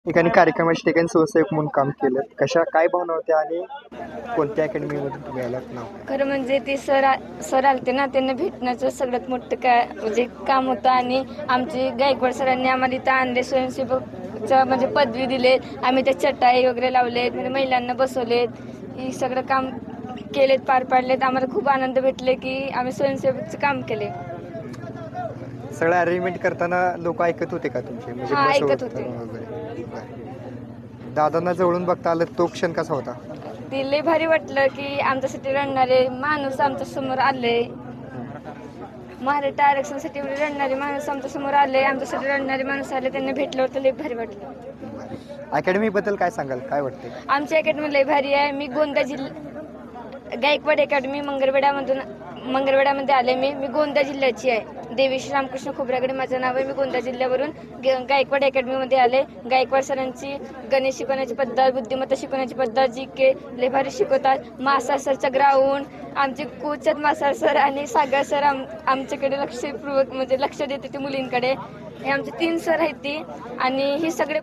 ठिकाणी कार्यक्रमाच्या ठिकाणी स्वयंसेवक म्हणून काम केलं. कशा काय भावना होत्या आणि कोणत्या अकॅडमीमधून तुम्ही आलात नाव? खरं म्हणजे ते सर आलते ना, त्यांना भेटण्याचं सगळ्यात मोठं काय म्हणजे काम होतं. आणि आमचे गायकवाड सरांनी आम्हाला इथं आणले, स्वयंसेवकचं म्हणजे पदवी दिले. आम्ही त्या चटाई वगैरे लावलेत, म्हणजे महिलांना बसवलेत, हे सगळं काम केलेत, पार पाडलेत. आम्हाला खूप आनंद भेटले की आम्ही स्वयंसेवकचं काम केले. सगळं अरेंजमेंट करताना लोक ऐकत होते का तुमचे, म्हणजे हा, ऐकत बसवताना होते. वगैरे? बरं. दादांना जवळून बघता आलं, तो क्षण कसा होता? ते लय भारी वाटलं की आमच्यासाठी रडणारे माणूस आमच्या समोर आले, मराठा आरक्षणासाठी रडणारे माणूस आमच्या समोर आले, आमच्यासाठी रडणारे माणूस आले, त्यांना भेटलं होतं, लय भारी वाटलं. अकॅडमी बद्दल काय सांगाल, काय वाटते? आमची अकॅडमी लय भारी आहे. मी गोंदा गायकवाड अकॅडमी मंगळवेढ्यामध्ये आले. मी गोंदा जिल्ह्याची आहे. देवी श्रीरामकृष्ण खोब्रागडे माझं नाव आहे. मी गोंदा जिल्ह्यावरून गायकवाड अकॅडमीमध्ये आले. गायकवाड सरांची गणित शिकवण्याची पद्धत, बुद्धिमत्ता शिकवण्याची पद्धत, जी के लय भारी शिकवतात. मासाळ सरचा ग्राउंड, आमचे कोच आहेत मासाळ सर आणि सागर सर. आमच्याकडे लक्षपूर्वक म्हणजे लक्ष देते ते मुलींकडे. हे आमचे 3 सर आहेत ती. आणि हे सगळे